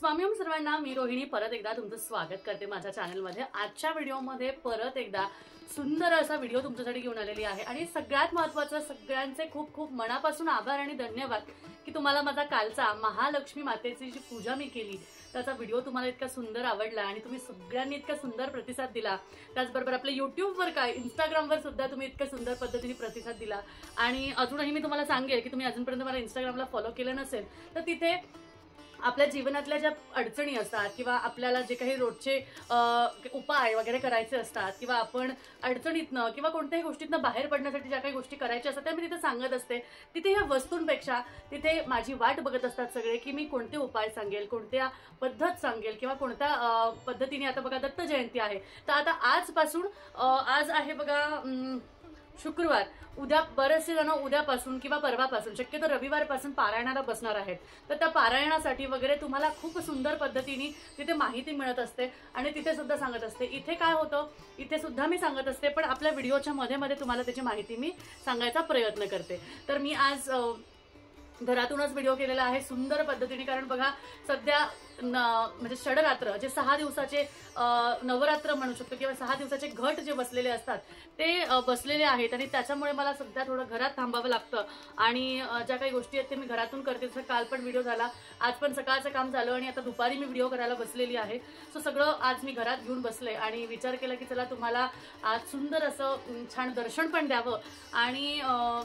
स्वामी ओम सर्वांना, मी रोहिणी परत एकदा तुमचं स्वागत करते माझ्या चॅनलमध्ये। आजच्या व्हिडिओमध्ये परत एकदा सुंदर असा व्हिडिओ तुमच्यासाठी घेऊन आलेली आहे आणि सगळ्यात महत्त्वाचं सगळ्यांचे खूप खूप मनापासून आभार आणि धन्यवाद की तुम्हाला माझा कालचा महालक्ष्मी मातेची जी पूजा मी केली त्याचा व्हिडिओ तुम्हाला इतका सुंदर आवडला आणि तुम्ही सगळ्यांनी इतका सुंदर प्रतिसाद दिला। त्याचबरोबर आपल्या युट्यूबवर काय इंस्टाग्रामवर सुद्धा तुम्ही इतक्या सुंदर पद्धतीने प्रतिसाद दिला। आणि अजूनही मी तुम्हाला सांगेल की तुम्ही अजूनपर्यंत मला इंस्टाग्रामला फॉलो केलं नसेल तर तिथे आपल्या जीवनातल्या ज्या अडचणी असतात किंवा आपल्याला जे काही रोजचे उपाय वगैरे करायचे असतात किंवा आपण अडचणीतनं किंवा कोणत्याही गोष्टीतनं बाहेर पडण्यासाठी ज्या काही गोष्टी करायच्या असतात त्या मी तिथे सांगत असते। तिथे ह्या वस्तूंपेक्षा तिथे माझी वाट बघत असतात सगळे की मी कोणते उपाय सांगेल, कोणत्या पद्धत सांगेल किंवा कोणत्या पद्धतीने। आता बघा दत्त जयंती आहे, तर आता आजपासून आज आहे बघा शुक्रवार, उद्या बरेचसे जण उद्यापासून किंवा परवापासून शक्यतो रविवारपासून पारायणाला बसणार आहेत। तर त्या पारायणासाठी वगैरे तुम्हाला खूप सुंदर पद्धतीने तिथे माहिती मिळत असते आणि तिथे सुद्धा सांगत असते। इथे काय होतं, इथे सुद्धा मी सांगत असते पण आपल्या व्हिडिओच्या मध्ये मध्ये तुम्हाला त्याची माहिती मी सांगायचा प्रयत्न करते। तर मी आज घरातूनच व्हिडिओ केलेला आहे सुंदर पद्धतीने, कारण बघा सध्या म्हणजे षडरात्र जे 6 दिवसाचे नवरात्र म्हणू शकतो किंवा 6 दिवसाचे घट जे बसलेले असतात ते बसलेले आहेत आणि त्याच्यामुळे मला सध्या थोडं घरात थांबावं लागतं आणि ज्या काही गोष्टी आहेत ते मी घरातून करते। जसं काल पण व्हिडिओ झाला, आज पण सकाळचं काम झालं आणि आता दुपारी मी व्हिडिओ करायला बसलेली आहे। सो सगळं आज मी घरात घेऊन बसले आणि विचार केला की चला तुम्हाला आज सुंदर असं छान दर्शन पण द्यावं आणि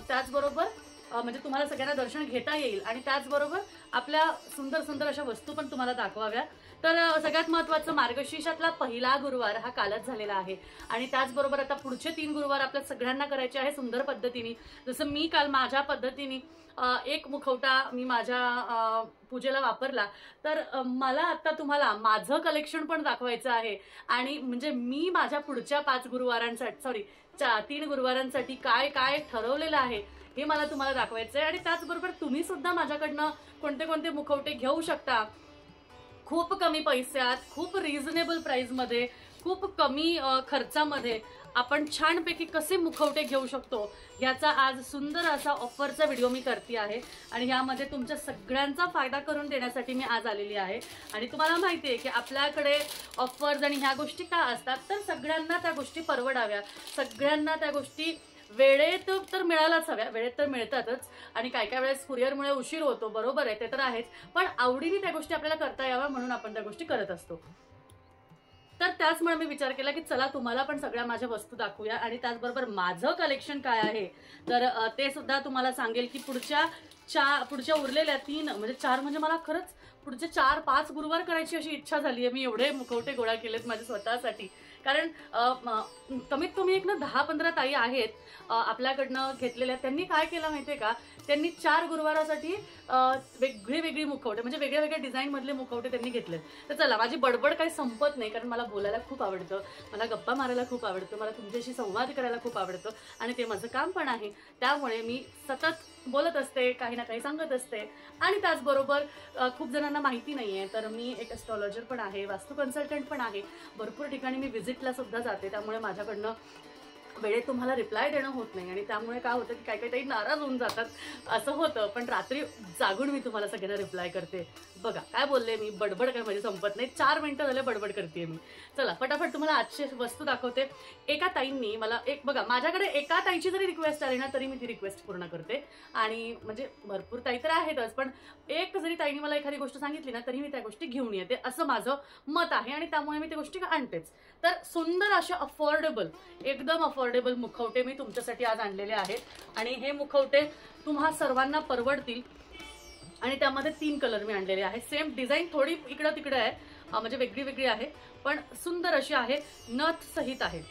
त्याचबरोबर म्हणजे तुम्हाला सगळ्यांना दर्शन घेता येईल आणि त्याचबरोबर आपल्या सुंदर सुंदर अशा वस्तू पण तुम्हाला दाखवाव्या। तर सगळ्यात महत्त्वाचं मार्गशीर्षातला पहिला गुरुवार हा कालच झालेला आहे आणि त्याचबरोबर आता पुढचे 3 गुरुवार आपल्या सगळ्यांना करायचे आहे सुंदर पद्धतीने। जसं मी काल माझ्या पद्धतीने एक मुखवटा मी माझ्या पूजेला वापरला, तर मला आता तुम्हाला माझं कलेक्शन पण दाखवायचं आहे आणि म्हणजे मी माझ्या पुढच्या 5 गुरुवारांसाठी 3 गुरुवारांसाठी काय काय ठरवलेलं आहे हे मला तुम्हाला दाखवायचं आहे। आणि त्याचबरोबर तुम्ही सुद्धा माझ्याकडनं कोणते कोणते मुखवटे घेऊ शकता खूप कमी पैशात, खूप रिझनेबल प्राइसमध्ये, खूप कमी खर्चामध्ये आपण छानपैकी कसे मुखवटे घेऊ शकतो याचा आज सुंदर असा ऑफरचा व्हिडिओ मी करते आहे आणि यामध्ये तुमच्या सगळ्यांचा फायदा करून देण्यासाठी मी आज आलेली आहे। आणि तुम्हाला माहिती आहे की आपल्याकडे ऑफर्स आणि ह्या गोष्टी का असतात, तर सगळ्यांना त्या गोष्टी परवडाव्या, सगळ्यांना त्या गोष्टी वेळेत तर मिळायलाच हव्या, वेळेत तर मिळतातच आणि काय काय वेळेस कुरिअरमुळे उशीर होतो, बरोबर आहे, ते तर आहेच, पण आवडीने त्या गोष्टी आपल्याला करता याव्या म्हणून आपण त्या गोष्टी करत असतो। तर त्याचमुळे मी विचार केला की चला तुम्हाला पण सगळ्या माझ्या वस्तू दाखवूया आणि त्याचबरोबर माझं कलेक्शन काय आहे तर ते सुद्धा तुम्हाला सांगेल की पुढच्या उरलेल्या 3 म्हणजे 4 म्हणजे मला खरंच पुढचे 4-5 गुरुवार करायची अशी इच्छा झाली आहे। मी एवढे मुखवटे गोळा केलेत माझ्या स्वतःसाठी, कारण कमीत कमी एक ना 10-15 ताई आहेत आपल्याकडनं घेतलेल्या। त्यांनी काय केलं माहितीये का, त्यांनी 4 गुरुवारासाठी वेगळी वेगळी मुखवटे म्हणजे वेगळ्या वेगळ्या डिझाईन मधले मुखवटे त्यांनी घेतलेत। तर चला माझी बडबड काही संपत नाही, कारण मला बोलायला खूप आवडतं, मला गप्पा मारायला खूप आवडतं, मला तुमच्याशी संवाद करायला खूप आवडतं आणि ते माझं काम पण आहे। त्यामुळे मी सतत बोलत असते, काही ना काही सांगत असते आणि त्याचबरोबर खूप जणांना माहिती नाहीये तर मी एक ॲस्ट्रॉलॉजर पण आहे, वास्तू कन्सल्टंट पण आहे, भरपूर ठिकाणी मी व्हिजिटला सुद्धा जाते। त्यामुळे माझ्याकडनं वेळेत तुम्हाला रिप्लाय देणं होत नाही आणि त्यामुळे काय होतं की काही काही ताई नाराज होऊन जातात, असं होतं, पण रात्री जागून मी तुम्हाला सगळ्यांना रिप्लाय करते। बघा काय बोलले मी, बडबड काय माझी संपत नाही, 4 मिनिटं झाले बडबड करते मी। चला फटाफट तुम्हाला आजची वस्तू दाखवते। एका ताईंनी मला बघा माझ्याकडे एका ताईची जरी रिक्वेस्ट आली ना तरी मी ती रिक्वेस्ट पूर्ण करते आणि म्हणजे भरपूर ताई तर आहेतच, पण एक जरी ताईंनी मला एखादी गोष्ट सांगितली ना तरी मी त्या गोष्टी घेऊन येते, असं माझं मत आहे आणि त्यामुळे मी त्या गोष्टी आणतेच। तर सुंदर अशा अफोर्डेबल, एकदम अफोर्डेबल मुखवटे मी तुमच्यासाठी आज आणलेले आहेत आणि हे मुखवटे तुम्हा सर्वांना परवडतील आणि त्यामध्ये 3 कलर मी आणलेले आहेत। सेम डिझाईन थोडी इकडं तिकडं आहे, म्हणजे वेगळी वेगळी आहे पण सुंदर अशी आहे, नथ सहित आहे।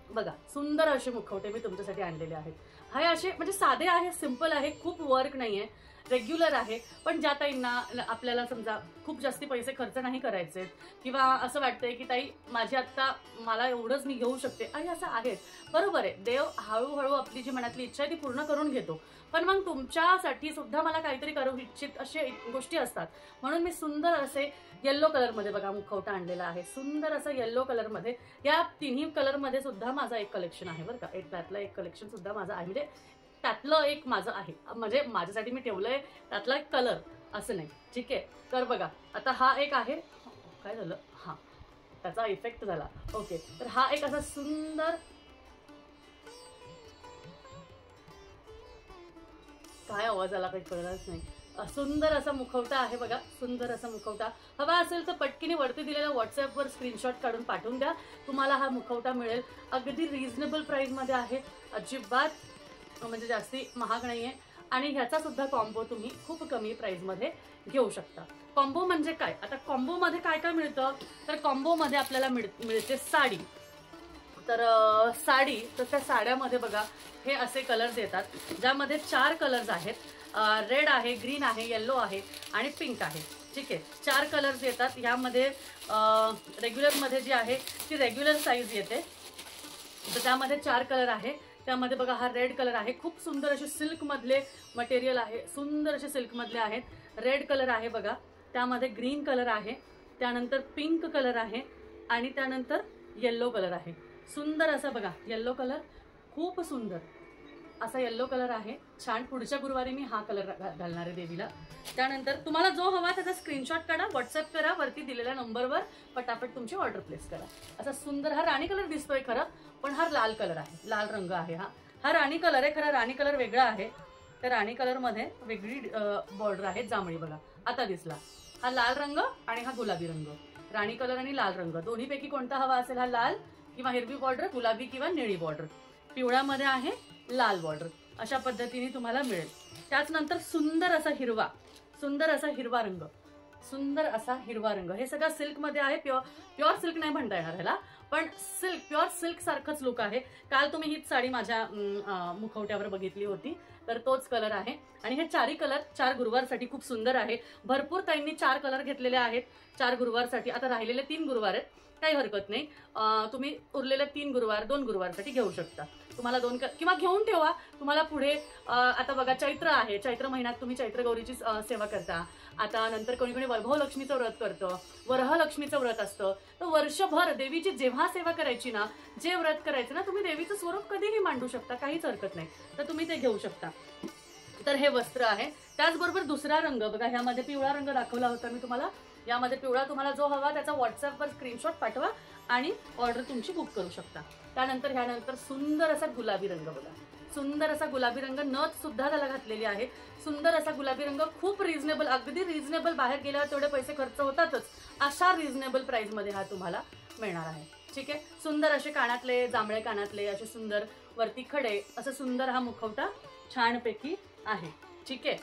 बघा सुंदर असे मुखवटे मी तुमच्यासाठी आणलेले आहेत। हे असे म्हणजे साधे आहे, सिंपल आहे, खूप वर्क नाहीये, रेग्युलर आहे, पण ज्या ताईंना आपल्याला समजा खूप जास्ती पैसे खर्च नाही करायचे किंवा असं वाटतंय की ताई माझी आत्ता मला एवढंच मी घेऊ शकते आणि असं आहे, बरोबर आहे, देव हळूहळू आपली जी मनातली इच्छा आहे ती पूर्ण करून घेतो, पण मग तुमच्यासाठी सुद्धा मला काहीतरी करू इच्छित असे गोष्टी असतात म्हणून मी सुंदर असे येलो कलरमध्ये बघा मुखवटा आणलेला आहे, सुंदर असं येलो कलरमध्ये। या 3ही कलरमध्ये सुद्धा माझा एक कलेक्शन आहे बरं का, त्यातला एक कलेक्शन सुद्धा माझा आहे, म्हणजे त्यातलं एक माझं आहे, म्हणजे माझ्यासाठी मी ठेवलंय त्यातला एक कलर असं नाही, ठीक आहे. तर बघा आता हा एक आहे, काय झालं, हा त्याचा इफेक्ट झाला, ओके. तर हा एक असा सुंदर, काय आवाज आला काही कळलंच नाही, सुंदर असा मुखवटा आहे बघा, सुंदर असा मुखवटा. हवा असेल तर पटकीने वरती दिलेल्या व्हॉट्सअपवर स्क्रीनशॉट काढून पाठवून द्या, तुम्हाला हा मुखवटा मिळेल. अगदी रिझनेबल प्राईसमध्ये आहे, अजिबात म्हणजे जास्ती महाग नाही आहे. आणि ह्याचा सुद्धा कॉम्बो तुम्ही खूप कमी प्राईसमध्ये घेऊ शकता. कॉम्बो म्हणजे काय, आता कॉम्बोमध्ये काय काय मिळतं, तर कॉम्बोमध्ये आपल्याला मिळते साडी. तर साडी, तर त्या साड्यामध्ये बघा हे असे कलर्स येतात, ज्यामध्ये 4 कलर्स आहेत. रेड आहे, ग्रीन आहे, येल्लो आहे आणि पिंक आहे, ठीक आहे. 4 कलर्स येतात. ह्यामध्ये रेग्युलरमध्ये जी आहे ती रेग्युलर साईज येते, तर त्यामध्ये 4 कलर आहे. त्यामध्ये बघा हा रेड कलर आहे, खूप सुंदर असे सिल्कमधले मटेरियल आहे, सुंदर असे सिल्कमधले आहेत. रेड कलर आहे बघा, त्यामध्ये ग्रीन कलर आहे, त्यानंतर पिंक कलर आहे आणि त्यानंतर येल्लो कलर आहे. सुंदर असा बघा येल्लो कलर, खूप सुंदर असा येल्लो कलर आहे, छान. पुढच्या गुरुवारी मी हा कलर घालणार आहे देवीला. त्यानंतर तुम्हाला जो हवा त्याचा स्क्रीनशॉट काढा, व्हॉट्सअप करा, वरती दिलेल्या नंबरवर पटापट तुमची ऑर्डर प्लेस करा. असा सुंदर हा राणी कलर दिसतोय खरं, पण हा लाल कलर आहे, लाल रंग आहे. हा राणी कलर आहे, खरं राणी कलर वेगळा आहे. तर राणी कलरमध्ये वेगळी बॉर्डर आहे, जांभळी बघा आता दिसला. हा लाल रंग आणि हा गुलाबी रंग, राणी कलर आणि लाल रंग दोन्हीपैकी कोणता हवा असेल, हा लाल किंवा हिरवी बॉर्डर, गुलाबी किंवा निळी बॉर्डर, पिवळ्यामध्ये आहे लाल बॉर्डर, अशा पद्धतीने तुम्हाला मिळेल. त्याचनंतर सुंदर असा हिरवा, सुंदर असा हिरवा रंग, सुंदर असा हिरवा रंग. हे सगळं सिल्कमध्ये आहे, प्युअर सिल्क नाही म्हणता येणार ह्याला, पण सिल्क, प्युअर सिल्क सारखंच लुक आहे. काल तुम्ही हीच साडी माझ्या मुखवट्यावर बघितली होती, तर तोच कलर आहे. आणि हे 4ही कलर 4 गुरुवारसाठी खूप सुंदर आहे. भरपूर ताईंनी 4 कलर घेतलेले आहेत 4 गुरुवारसाठी. आता राहिलेले 3 गुरुवार आहेत, काही हरकत नाही, तुम्ही उरलेले 3 गुरुवार 2 गुरुवारसाठी घेऊ शकता. तुम्हाला 2 किंवा घेऊन ठेवा, तुम्हाला पुढे आता बघा चैत्र आहे, चैत्र महिन्यात तुम्ही चैत्र गौरीची सेवा करता. आता नंतर कोणी कोणी वैभव लक्ष्मीचं व्रत करतं, वरहलक्ष्मीचं व्रत असतं. तर वर्षभर देवीची जेव्हा सेवा करायची ना, जे व्रत करायचं ना, तुम्ही देवीचं स्वरूप कधीही मांडू शकता, काहीच हरकत नाही, तर तुम्ही ते घेऊ शकता. तर हे वस्त्र आहे. त्याचबरोबर दुसरा रंग बघा, ह्यामध्ये पिवळा रंग दाखवला होता मी तुम्हाला, यामध्ये पिवळा तुम्हाला जो हवा त्याचा व्हॉट्सअपवर स्क्रीनशॉट पाठवा आणि ऑर्डर तुमची बुक करू शकता. त्यानंतर ह्यानंतर सुंदर असा गुलाबी रंग बघा, सुंदर असा गुलाबी रंग, नथ सुद्धा त्याला घातलेली आहे. सुंदर असा गुलाबी रंग, खूप रिझनेबल, अगदी रिझनेबल, बाहेर गेल्यावर तेवढे पैसे खर्च होतातच, अशा रिझनेबल प्राइसमध्ये हा तुम्हाला मिळणार आहे, ठीक आहे. सुंदर असे कानातले, जांभळे कानातले, असे सुंदर वरती खडे, असं सुंदर हा मुखवटा छानपैकी आहे, ठीक आहे.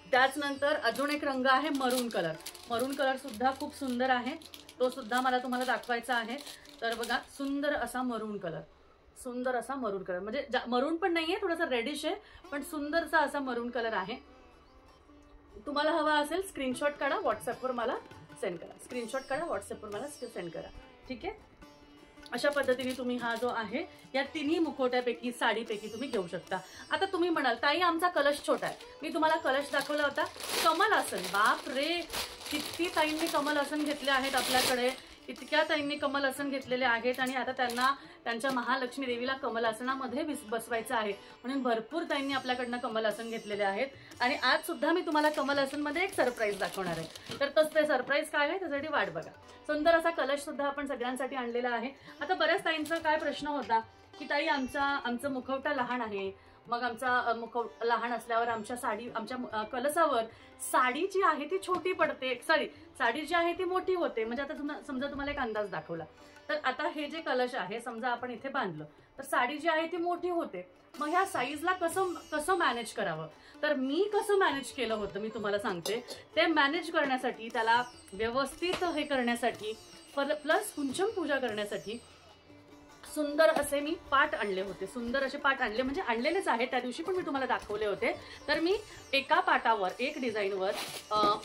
त्याचनंतर अजून एक रंग आहे मरून कलर. मरून कलर सुद्धा खूप सुंदर आहे, तो सुद्धा मला तुम्हाला दाखवायचा आहे. तर बघा सुंदर असा मरून कलर, सुंदर असा मरून कलर, म्हणजे मरून पण नाहीये, थोडासा रेडिश आहे, पण सुंदरसा असा मरून कलर आहे. तुम्हाला हवा असेल स्क्रीनशॉट काढा, व्हॉट्सअपवर मला सेंड करा, स्क्रीनशॉट काढा, व्हॉट्सअपवर मला सेंड करा, ठीक आहे. अशा पद्धतीने तुम्ही हा जो आहे या तिन्ही मुखवट्यापैकी साडीपैकी तुम्ही घेऊ शकता. आता तुम्ही म्हणाल ताई आमचा कलश छोटा आहे, मी तुम्हाला कलश दाखवला होता, कमल आसन, बाप रे किती ताईंनी कमल आसन घेतले आहेत आपल्याकडे, इतक्या ताईंनी कमल आसन घेतलेले आहेत. आणि आता त्यांना त्यांच्या महालक्ष्मी देवीला कमल आसनामध्ये बसवायचं आहे, म्हणून भरपूर ताईंनी आपल्याकडनं कमल आसन घेतलेले आहेत. आणि आज सुद्धा मी तुम्हाला कमल आसनमध्ये एक सरप्राईज दाखवणार आहे, तर तसं ते सरप्राईज काय आहे त्यासाठी वाट बघा. सुंदर असा कलश सुद्धा आपण सगळ्यांसाठी आणलेला आहे. आता बऱ्याच ताईंचा काय प्रश्न होता की ताई आमचं मुखवटा लहान आहे, मग आमचा लहान असल्यावर आमच्या कलसावर साडी जी आहे ती छोटी पडते, साडी जी आहे ती मोठी होते. म्हणजे आता समजा तुम्हाला एक अंदाज दाखवला, तर आता हे जे कलश आहे समजा आपण इथे बांधलं, तर साडी जी आहे ती मोठी होते. मग ह्या साईजला कसं मॅनेज करावं, तर मी कसं मॅनेज केलं होतं मी तुम्हाला सांगते. ते मॅनेज करण्यासाठी, त्याला व्यवस्थित हे करण्यासाठी, प्लस कुंचम पूजा करण्यासाठी सुंदर असे मी पाट आणले होते. सुंदर असे पाट आणले, म्हणजे आणलेलेच आहे, त्या दिवशी पण मी तुम्हाला दाखवले होते. तर मी एका पाटावर, एक डिझाईनवर,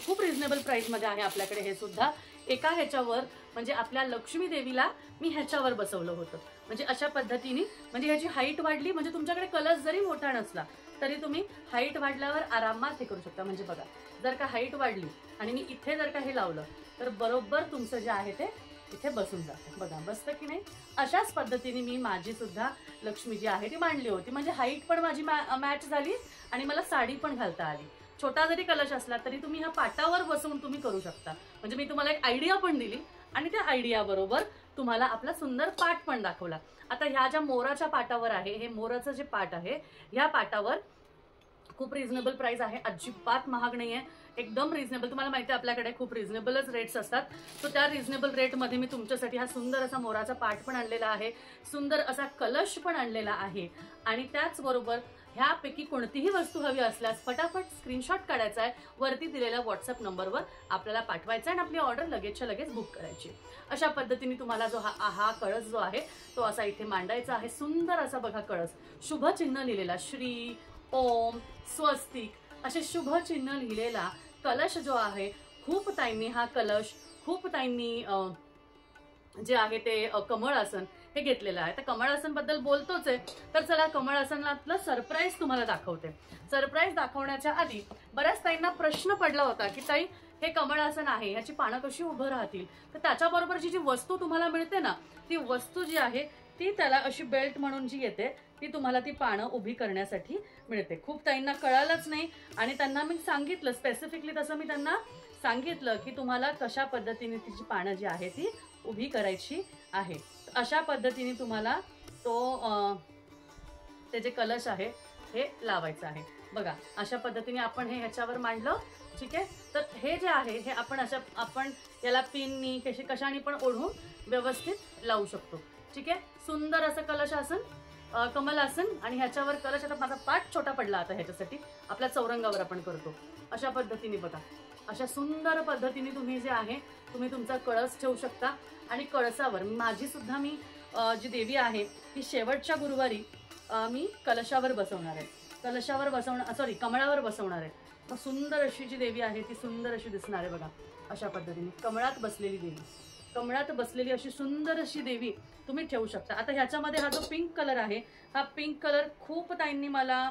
खूप रिझनेबल प्राइसमध्ये आहे आपल्याकडे हे सुद्धा, एका ह्याच्यावर म्हणजे आपल्या लक्ष्मी देवीला मी ह्याच्यावर बसवलं होतं. म्हणजे अशा पद्धतीने, म्हणजे ह्याची हाईट वाढली, म्हणजे तुमच्याकडे कलश जरी मोठा नसला तरी तुम्ही हाईट वाढल्यावर आरामात हे करू शकता. म्हणजे बघा जर का हाईट वाढली आणि मी इथे जर का हे लावलं तर बरोबर तुमचं जे आहे ते इथे बसून जातं. बघा बसतं की नाही. अशाच पद्धतीने मी माझी सुद्धा लक्ष्मी जी आहे ती मांडली होती, म्हणजे हाईट पण माझी मॅच झाली आणि मला साडी पण घालता आली. छोटा जरी कलश असला तरी तुम्ही ह्या पाटावर बसवून तुम्ही करू शकता. म्हणजे मी तुम्हाला एक आयडिया पण दिली आणि त्या आयडिया बरोबर तुम्हाला आपला सुंदर पाट पण दाखवला. आता ह्या ज्या मोराच्या पाटावर आहे, हे मोराचं जे पाट आहे, ह्या पाटावर खूप रिझनेबल प्राइस आहे, अजिबात महाग नाहीये, एकदम रिझनेबल. तुम्हाला माहिती आहे आपल्याकडे खूप रिझनेबलच रेट्स असतात. सो त्या रिझनेबल रेटमध्ये मी तुमच्यासाठी हा सुंदर असा मोराचा पाट पण आणलेला आहे, सुंदर असा कलश पण आणलेला आहे. आणि त्याचबरोबर ह्यापैकी कोणतीही वस्तू हवी असल्यास फटाफट स्क्रीनशॉट काढायचा आहे, वरती दिलेल्या व्हॉट्सअप नंबरवर आपल्याला पाठवायचा आहे आणि आपली ऑर्डर लगेचच्या लगेच बुक करायची. अशा पद्धतीने तुम्हाला जो हा कळस जो आहे तो असा इथे मांडायचा आहे. सुंदर असा बघा कळस, शुभ चिन्ह लिहिलेला, श्री, ओम, स्वस्तिक असे शुभ चिन्ह लिहिलेला कलश जो आहे, खूप ताईंनी हा कलश, खूप ताईंनी जे आहे ते कमळ आसन हे घेतलेलं आहे. तर कमळ आसन बद्दल बोलतोच आहे, तर चला कमळ आसनातलं सरप्राईज तुम्हाला दाखवते. सरप्राईज दाखवण्याच्या आधी बऱ्याच ताईंना प्रश्न पडला होता की ताई हे कमळ आसन आहे, ह्याची पानं कशी उभं राहतील. तर त्याच्याबरोबरची जी वस्तू तुम्हाला मिळते ना, ती वस्तू जी आहे ती त्याला अशी बेल्ट म्हणून जी येते ती तुम्हाला ती पानं उभी करण्यासाठी मिळते. खूप ताईंना कळालंच नाही आणि त्यांना मी सांगितलं स्पेसिफिकली, तसं मी त्यांना सांगितलं की तुम्हाला कशा पद्धतीने तिची पानं जी आहे ती उभी करायची आहे. अशा पद्धतीने तुम्हाला ते जे कलश आहे हे लावायचं आहे. बघा अशा पद्धतीने आपण हे ह्याच्यावर मांडलं, ठीक आहे. तर हे जे आहे हे आपण याला पिननी कशाने पण ओढून व्यवस्थित लावू शकतो, ठीक आहे. सुंदर असं कलश आसन, कमल आसन आणि ह्याच्यावर कलश. आता माझा पाठ छोटा पडला, आता ह्याच्यासाठी आपल्या चौरंगावर आपण करतो अशा पद्धतीने. बघा अशा सुंदर पद्धतीने तुम्ही जे आहे तुम्ही तुमचा कळस ठेवू शकता. आणि कळसावर माझी सुद्धा मी जी देवी आहे ती शेवटच्या गुरुवारी मी कलशावर बसवणार आहे, कमळावर बसवणार आहे. मग सुंदर अशी जी देवी आहे ती सुंदर अशी दिसणार आहे. बघा अशा पद्धतीने कमळात बसलेली देवी, कमळात बसलेली अशी सुंदर अशी देवी तुम्ही ठेवू शकता. आता ह्याच्यामध्ये हा जो पिंक कलर आहे, हा पिंक कलर खूप ताईंनी मला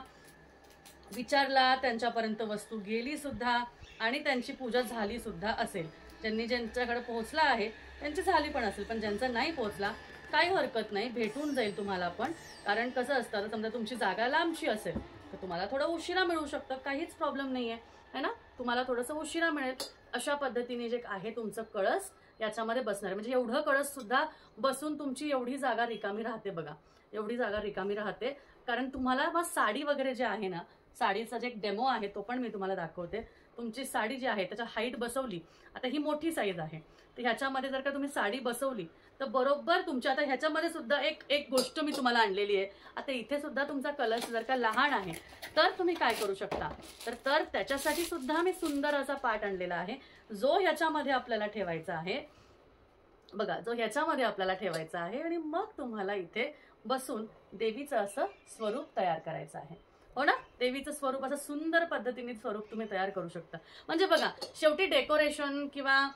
विचारला, त्यांच्यापर्यंत वस्तू गेली सुद्धा आणि त्यांची पूजा झाली सुद्धा असेल. ज्यांच्याकडे पोहोचला आहे त्यांची झाली पण असेल, पण ज्यांचा नाही पोहोचला काही हरकत नाही, भेटून जाईल तुम्हाला पण. कारण कसं असतं, समजा तुमची जागा लांबची असेल तर तुम्हाला थोडं उशिरा मिळू शकतं, काहीच प्रॉब्लेम नाही आहे ना, तुम्हाला थोडंसं उशिरा मिळेल. अशा पद्धतीने जे आहे तुमचं कळस याच्यामध्ये बसणार आहे. म्हणजे एवढं कळस सुद्धा बसून तुमची एवढी जागा रिकामी राहते. बघा एवढी जागा रिकामी राहते. कारण तुम्हाला मग साडी वगैरे जे आहे ना, साडीचा जे डेमो आहे तो पण मी तुम्हाला दाखवते. तुमची साडी जी आहे त्याच्या हाईट बसवली, आता ही मोठी साईज आहे, तर ह्याच्यामध्ये जर का तुम्ही साडी बसवली तर बरोबर तुमच्या, आता ह्याच्यामध्ये सुद्धा एक गोष्ट मी तुम्हाला आणलेली आहे. आता इथे सुद्धा तुमचा कलश जर का लहान आहे तर तुम्ही काय करू शकता, तर त्याच्यासाठी सुद्धा मी सुंदर असा पाट आणलेला आहे, जो ह्याच्यामध्ये आपल्याला ठेवायचा आहे. बघा जो ह्याच्यामध्ये आपल्याला ठेवायचा आहे आणि मग तुम्हाला इथे बसून देवीचं असं स्वरूप तयार करायचं आहे. हो ना, देवीचं स्वरूप असं सुंदर पद्धतीने स्वरूप तुम्ही तयार करू शकता. म्हणजे बघा शेवटी डेकोरेशन किंवा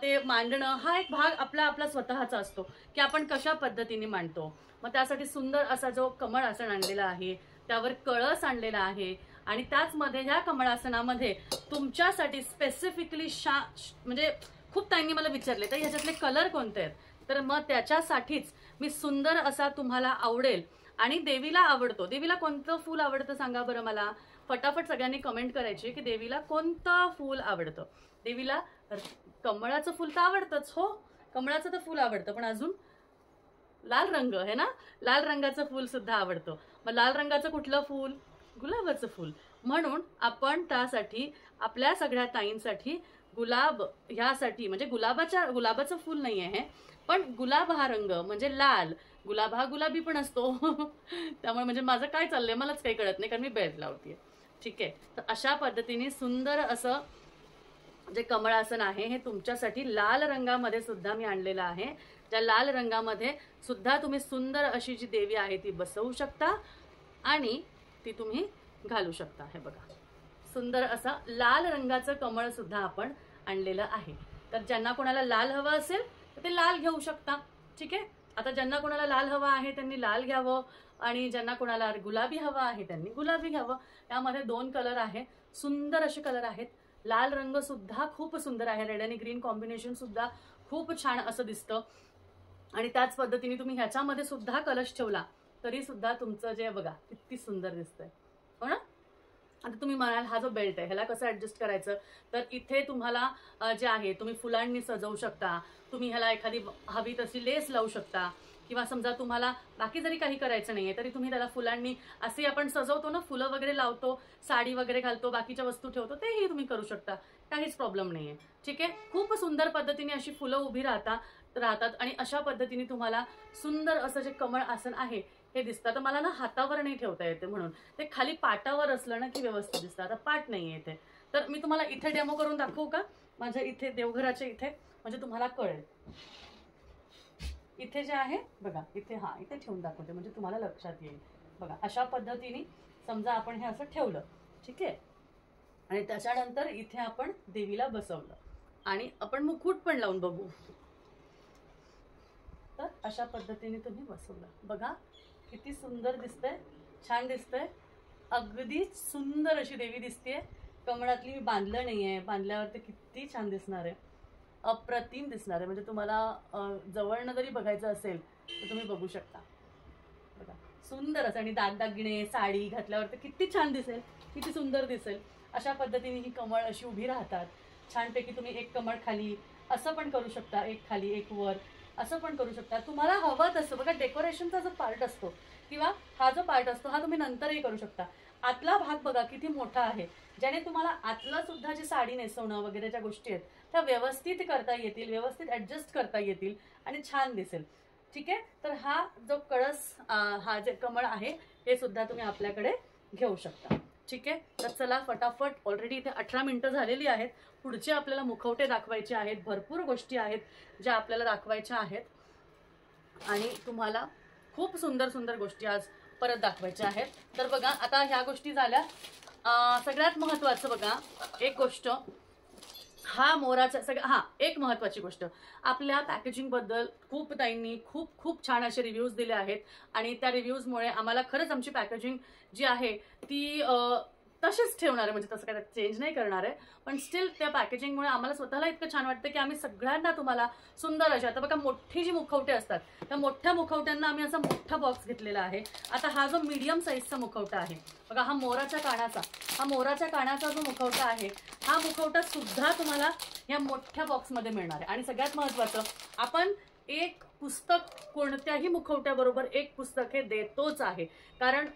ते मांडणं हा एक भाग आपला स्वतःचा असतो की आपण कशा पद्धतीने मांडतो. मग त्यासाठी सुंदर असा जो कमळ आसन आणलेला आहे, त्यावर कळस आणलेला आहे आणि त्याचमध्ये ह्या कमळासनामध्ये तुमच्यासाठी स्पेसिफिकली म्हणजे खूप ताईंनी मला विचारले तर ह्याच्यातले कलर कोणते आहेत, तर मग त्याच्यासाठीच मी सुंदर असा तुम्हाला आवडेल. आणि देवीला आवडतो, देवीला कोणतं फूल आवडतं सांगा बरं मला. फटाफट सगळ्यांनी कमेंट करायची की देवीला कोणतं फूल आवडतं. देवीला कमळाचं फूल तर आवडतंच, हो कमळाचं तर फूल आवडतं, पण अजून लाल रंग आहे ना, लाल रंगाचं फूल सुद्धा आवडतं. मग लाल रंगाचं कुठलं फूल, गुलाबाचं फूल. म्हणून आपण त्यासाठी आपल्या सगळ्या ताईंसाठी गुलाब ह्यासाठी, म्हणजे गुलाबाचं फूल नाही आहे पण गुलाब हा रंग म्हणजे लाल, गुलाब हा गुलाबी पण असतो त्यामुळे म्हणजे माझं काय चाललंय मलाच काही कळत नाही कारण मी बेल्ट लावतीये, ठीक आहे. तर अशा पद्धतीने सुंदर असं जे कमळ आसन आहे हे तुमच्यासाठी लाल रंगामध्ये सुद्धा मी आणलेलं आहे. ज्या लाल रंगामध्ये सुद्धा तुम्ही सुंदर अशी जी देवी आहे ती बसवू शकता आणि ती तुम्ही घालू शकता. हे बघा सुंदर असं लाल रंगाचं कमळ सुद्धा आपण आणलेलं आहे. तर ज्यांना कोणाला लाल हवं असेल तर ते लाल घेऊ शकता, ठीक आहे. आता ज्यांना कोणाला लाल हवा आहे त्यांनी लाल घ्यावं आणि ज्यांना कोणाला गुलाबी हवा आहे त्यांनी गुलाबी घ्यावं. त्यामध्ये 2 कलर आहे, सुंदर असे कलर आहेत. लाल रंग सुद्धा खूप सुंदर आहे, रेड आणि ग्रीन कॉम्बिनेशन सुद्धा खूप छान असं दिसतं. आणि त्याच पद्धतीने तुम्ही ह्याच्यामध्ये सुद्धा कलश ठेवला तरी सुद्धा तुमचं जे बघा किती सुंदर दिसतंय, हो ना. आता तुम्ही म्हणाल हा जो बेल्ट आहे ह्याला कसं ऍडजस्ट करायचं, तर इथे तुम्हाला जे आहे तुम्ही फुलांनी सजवू शकता, तुम्ही ह्याला एखादी हवी तशी लेस लावू शकता, किंवा समजा तुम्हाला बाकी जरी काही करायचं नाहीये तरी तुम्ही त्याला फुलांनी असे आपण सजवतो ना, फुलं वगैरे लावतो, साडी वगैरे घालतो, बाकीच्या वस्तू ठेवतो, तेही तुम्ही करू शकता, काहीच प्रॉब्लेम नाहीये. ठीक आहे, खूप सुंदर पद्धतीने अशी फुलं उभी राहतात आणि अशा पद्धतीने तुम्हाला सुंदर असं जे कमळ आसन आहे हे दिसतं. तर मला ना हातावर नाही ठेवता येते, म्हणून ते खाली पाटावर असलं ना की व्यवस्थित दिसतं. आता पाट नाहीये इथे, तर मी तुम्हाला इथे डेमो करून दाखवू का, माझ्या इथे देवघराच्या इथे, म्हणजे तुम्हाला कळेल. इथे जे आहे बघा, इथे इथे ठेवून दाखवते म्हणजे तुम्हाला लक्षात येईल. बघा अशा पद्धतीने समजा आपण हे असं ठेवलं, ठीक आहे, आणि त्याच्यानंतर इथे आपण देवीला बसवलं आणि आपण मुकुट पण लावून बघू. तर अशा पद्धतीने तुम्ही बसवलं, बघा किती सुंदर दिसतंय, छान दिसतंय, अगदी सुंदर अशी देवी दिसतेय. कमळातली मी बांधलं नाहीये, बांधल्यावर ते किती छान दिसणार आहे, अप्रतिम दिसणार आहे. म्हणजे तुम्हाला जवळनं जरी बघायचं असेल तर तुम्ही बघू शकता. बघा सुंदर असं, आणि दागदागिने साडी घातल्यावर तर किती छान दिसेल, किती सुंदर दिसेल. अशा पद्धतीने ही कमळ अशी उभी राहतात छानपैकी. तुम्ही एक कमळ खाली असं पण करू शकता, एक खाली एक वर असं पण करू शकता, तुम्हाला हवं तसं. बघा डेकोरेशनचा जो पार्ट असतो किंवा हा जो पार्ट असतो हा तुम्ही नंतरही करू शकता. आतला भाग बघा किती मोठा आहे, ज्याने तुम्हाला आतला सुद्धा जी साडी नेसवणं वगैरे ज्या गोष्टी आहेत त्या व्यवस्थित करता येतील, व्यवस्थित ऍडजस्ट करता येतील आणि छान दिसेल. ठीक आहे, तर हा जो कळस, हा जे कमळ आहे हे सुद्धा तुम्ही आपल्याकडे घेऊ शकता. ठीक आहे, तर चला फटाफट, ऑलरेडी इथे 18 मिनिटं झालेली आहेत. पुढचे आपल्याला मुखवटे दाखवायचे आहेत, भरपूर गोष्टी आहेत ज्या आपल्याला दाखवायच्या आहेत आणि तुम्हाला खूप सुंदर सुंदर गोष्टी आज परत दाखवायच्या आहेत. तर बघा आता ह्या गोष्टी झाल्या. सगळ्यात महत्त्वाचं बघा एक गोष्ट, हा मोराचा एक महत्त्वाची गोष्ट, आपल्या पॅकेजिंग बद्दल खूप ताईंनी खूप छान असे रिव्ह्यूज दिले आहेत आणि त्या रिव्ह्यूजमुळे आम्हाला खरंच आमची पॅकेजिंग जी आहे ती तशीच ठेवणार आहे, म्हणजे तसं काय चेंज नाही करणार आहे, पण स्टील त्या पॅकेजिंगमुळे आम्हाला स्वतःला इतकं छान वाटतं की आम्ही सगळ्यांना तुम्हाला सुंदर अशा, आता बघा मोठी जी मुखवटे असतात त्या मोठ्या मुखवट्यांना आम्ही असा मोठा बॉक्स घेतलेला आहे. आता हा जो मीडियम साईजचा मुखवटा आहे बघा, हा मोराच्या कानाचा जो मुखवटा आहे हा मुखवटा सुद्धा तुम्हाला या मोठ्या बॉक्समध्ये मिळणार आहे. आणि सगळ्यात महत्त्वाचं, आपण एक पुस्तक कोणत्याही मुखवट्याबरोबर एक पुस्तक हे देतोच आहे, कारण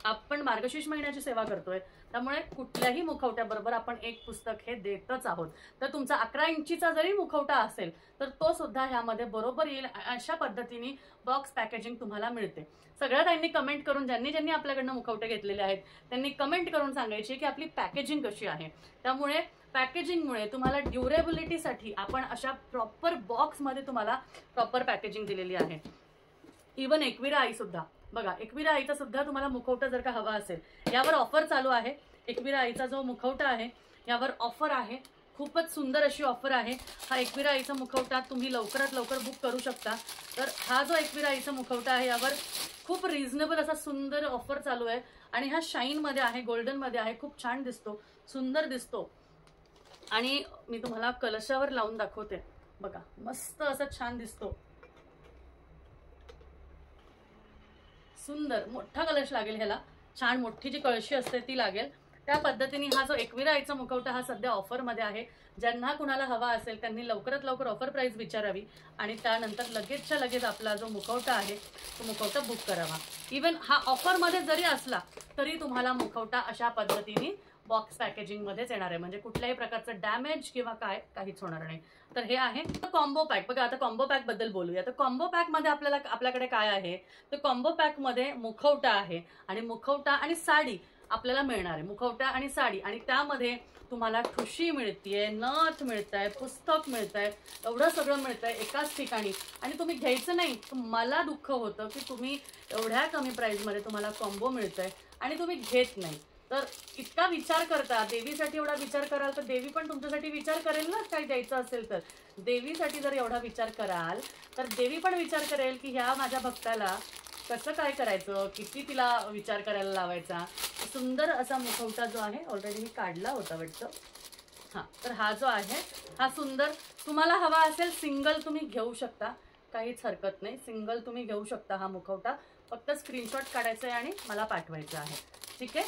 आपण मार्गशीर्ष महिन्याची सेवा करतोय, त्यामुळे कुठल्याही मुखवट्याबरोबर आपण एक पुस्तक हे देतच आहोत. तर तुमचा 11 इंचीचा जरी मुखवटा असेल तर तो सुद्धा ह्यामध्ये बरोबर येईल. अशा पद्धतीने बॉक्स पॅकेजिंग तुम्हाला मिळते. सगळ्या ताईंनी कमेंट करून, ज्यांनी आपल्याकडनं मुखवटे घेतलेले आहेत त्यांनी कमेंट करून सांगायची की आपली पॅकेजिंग कशी आहे. त्यामुळे पॅकेजिंगमुळे तुम्हाला ड्युरेबिलिटीसाठी आपण अशा प्रॉपर बॉक्समध्ये तुम्हाला प्रॉपर पॅकेजिंग दिलेली आहे. इवन एकविरा आई सुद्धा बघा, एकविरा आईचा सुद्धा तुम्हाला मुखवटा जर का हवा असेल, यावर ऑफर चालू आहे. एकविरा आईचा जो मुखवटा आहे यावर ऑफर आहे, खूपच सुंदर अशी ऑफर आहे. हा एकविरा आईचा मुखवटा तुम्ही लवकरात लवकर बुक करू शकता. तर हा जो एकविरा आईचा मुखवटा आहे यावर खूप रिझनेबल असा सुंदर ऑफर चालू आहे आणि हा शाईनमध्ये आहे, गोल्डनमध्ये आहे, खूप छान दिसतो, सुंदर दिसतो. आणि मी तुम्हाला कलशावर लावून दाखवते बघा, मस्त असं छान दिसतो, सुंदर मोठा कलश लागेल ह्याला, छान मोठी जी कळशी असते ती लागेल. त्या पद्धतीने हा जो एकविरा आईचा मुखवटा हा सध्या ऑफरमध्ये आहे. ज्यांना कुणाला हवा असेल त्यांनी लवकरात लवकर ऑफर प्राइस विचारावी आणि त्यानंतर लगेचच्या लगेच आपला जो मुखवटा आहे तो मुखवटा बुक करावा. इवन हा ऑफरमध्ये जरी असला तरी तुम्हाला मुखवटा अशा पद्धतीने बॉक्स पॅकेजिंगमध्येच येणार आहे, म्हणजे कुठल्याही प्रकारचं डॅमेज किंवा काहीच होणार नाही. तर हे आहे कॉम्बो पॅक. बघा आता कॉम्बो पॅक बद्दल बोलूया. तर कॉम्बो पॅक मध्ये आपल्याकडे काय आहे, तर कॉम्बो पॅक मध्ये मुखवटा आहे आणि मुखवटा आणि साडी आपल्याला मिळणार आहे, मुखवटा आणि साडी, आणि त्यामध्ये तुम्हाला ठुशी मिळतीये, नथ मिळतंय, पुस्तक मिळतंय, एवढं सगळं मिळतंय एकाच ठिकाणी. आणि तुम्ही घ्यायचं नाही, मला दुःख होतं की तुम्ही एवढ्या कमी प्राइसमध्ये तुम्हाला कॉम्बो मिळतंय आणि तुम्ही घेत नाही. तर इतका विचार करता, देवीसाठी एवढा विचार कराल तर देवी पण तुमच्यासाठी विचार करेल ना, काही द्यायचं असेल तर. देवीसाठी जर एवढा विचार कराल तर देवी पण विचार करेल की ह्या माझ्या भक्ताला कसं काय करायचं, किती तिला विचार करायला लावायचा. सुंदर असा मुखवटा जो आहे, ऑलरेडी मी काढला होता वाटतं, हां, तर हा जो आहे हा सुंदर, तुम्हाला हवा असेल सिंगल तुम्ही घेऊ शकता, काहीच हरकत नाही, सिंगल तुम्ही घेऊ शकता हा मुखवटा. फक्त स्क्रीनशॉट काढायचा आहे आणि मला पाठवायचं आहे. ठीक आहे,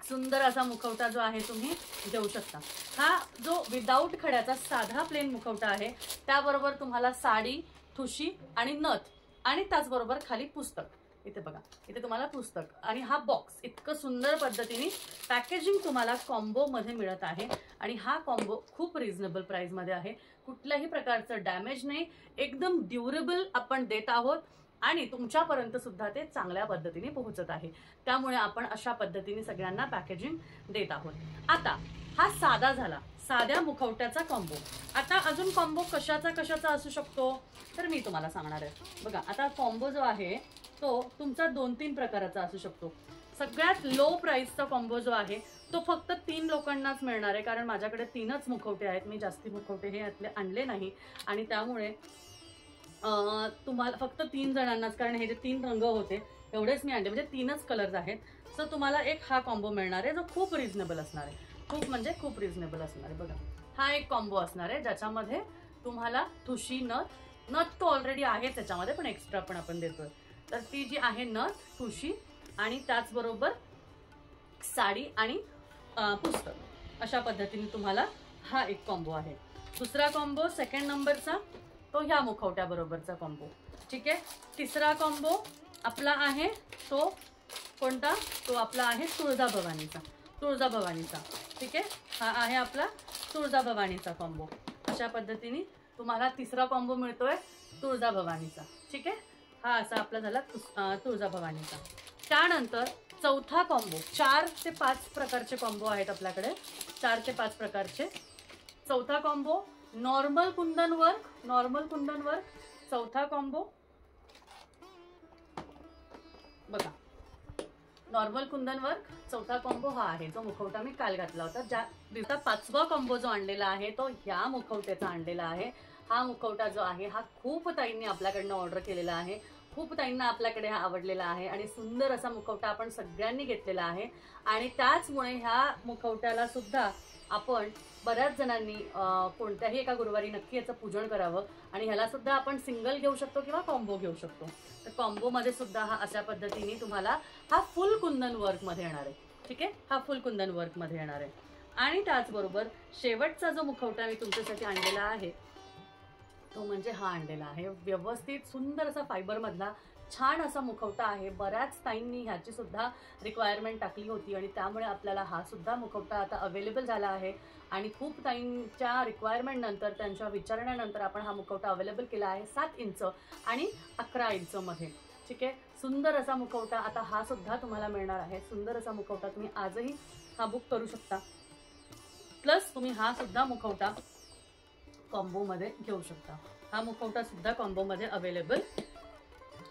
सुंदर असा मुखवटा जो आहे तुम्ही देऊ शकता। हा जो विदाऊट खड्याचा साधा प्लेन मुखवटा आहे, त्याबरोबर तुम्हाला साडी, ठुशी आणि नथ आणि त्याचबरोबर खाली पुस्तक, इथे बघा इथे तुम्हाला पुस्तक आणि हा बॉक्स इतकं सुंदर पद्धतीने पॅकेजिंग तुम्हाला कॉम्बो मध्ये मिळत आहे। आणि हा कॉम्बो खूप रिझनेबल प्राइस मध्ये आहे, कुठल्याही प्रकारचं डॅमेज नाही, एकदम ड्युरेबल आपण देत आहोत आणि तुमच्यापर्यंत सुद्धा ते चांगल्या पद्धतीने पोहोचत आहे। त्यामुळे आपण अशा पद्धतीने सगळ्यांना पॅकेजिंग देत आहोत। आता हा साधा झाला, साध्या मुखवट्याचा कॉम्बो। आता अजून कॉम्बो कशाचा असू शकतो तर मी तुम्हाला सांगणार आहे। बघा आता कॉम्बो जो आहे तो तुमचा 2-3 प्रकाराचा असू शकतो। सगळ्यात लो प्राइसचा कॉम्बो जो आहे तो फक्त 3 लोकांनाच मिळणार आहे, कारण माझ्याकडे 3च मुखवटे आहेत, मी जास्ती मुखवटे हे यातले आणले नाही आणि त्यामुळे तुम्हाला फक्त 3 जणांनाच, कारण हे जे 3 रंग होते एवढेच मी आणले, म्हणजे 3च कलर्स आहेत। सो तुम्हाला एक हा कॉम्बो मिळणार आहे जो खूप रिझनेबल असणार आहे, खूप म्हणजे खूप रिझनेबल असणार आहे। बघा हा एक कॉम्बो असणार आहे ज्याच्यामध्ये तुम्हाला ठुशी, नथ तो ऑलरेडी आहे त्याच्यामध्ये, पण एक्स्ट्रा पण आपण देतोय। तर ती जी आहे नथ, ठुशी आणि त्याचबरोबर साडी आणि पुस्तक, अशा पद्धतीने तुम्हाला हा एक कॉम्बो आहे। दुसरा कॉम्बो सेकंड नंबरचा तो ह्या मुखवट्या बरोबरचा कॉम्बो, ठीक आहे। तिसरा कॉम्बो आपला आहे तो कोणता, तो आपला आहे तुळजाभवानीचा, ठीक आहे। हा आहे आपला तुळजाभवानीचा कॉम्बो। अशा पद्धतीने तुम्हाला तिसरा कॉम्बो मिळतोय तुळजाभवानीचा, ठीक आहे। हा असा आपला झाला तुळजाभवानीचा। त्यानंतर चौथा कॉम्बो, 4 ते 5 प्रकारचे कॉम्बो आहेत आपल्याकडे, 4 ते 5 प्रकारचे। चौथा कॉम्बो नॉर्मल कुंदन वर्क, चौथा कॉम्बो बघा नॉर्मल कुंदन वर्क, चौथा कॉम्बो हा आहे जो मुखवटा मी काल घातला होता। ज्या 5वा कॉम्बो जो आणलेला आहे तो ह्या मुखवट्याचा आणलेला आहे। हा मुखवटा जो आहे हा खूप ताईंनी आपल्याकडनं ऑर्डर केलेला आहे, खूप ताईंना आपल्याकडे हा आवडलेला आहे आणि सुंदर असा मुखवटा आपण सगळ्यांनी घेतलेला आहे। आणि त्याचमुळे ह्या मुखवट्याला सुद्धा आपण बऱ्याच जणांनी कोणत्याही एका गुरुवारी नक्की याचं पूजन करावं आणि ह्याला सुद्धा आपण सिंगल घेऊ शकतो किंवा कॉम्बो घेऊ शकतो। तर कॉम्बो मध्ये सुद्धा हा अशा पद्धतीने तुम्हाला हा फुल कुंदन वर्क मध्ये येणार आहे, ठीक आहे। हा फुल कुंदन वर्क मध्ये येणार आहे। आणि त्याचबरोबर शेवटचा जो मुखवटा मी तुमच्यासाठी आणलेला आहे तो म्हणजे हा आणलेला आहे, व्यवस्थित सुंदर असा फायबर मधला छान असा मुखवटा आहे। बऱ्याच ताईंनी ह्याची सुद्धा रिक्वायरमेंट टाकली होती आणि त्यामुळे आपल्याला हा सुद्धा मुखवटा आता अवेलेबल झाला आहे। आणि खूप ताईंच्या रिक्वायरमेंट नंतर, त्यांच्या विचारण्यानंतर आपण हा मुखवटा अवेलेबल केला आहे 7 इंच आणि 11 इंच मध्ये, ठीक आहे। सुंदर असा मुखवटा आता हा सुद्धा तुम्हाला मिळणार आहे। सुंदर असा मुखवटा तुम्ही आजही हा बुक करू शकता, प्लस तुम्ही हा सुद्धा मुखवटा कॉम्बो मध्ये घेऊ शकता। हा मुखवटा सुद्धा कॉम्बो मध्ये अवेलेबल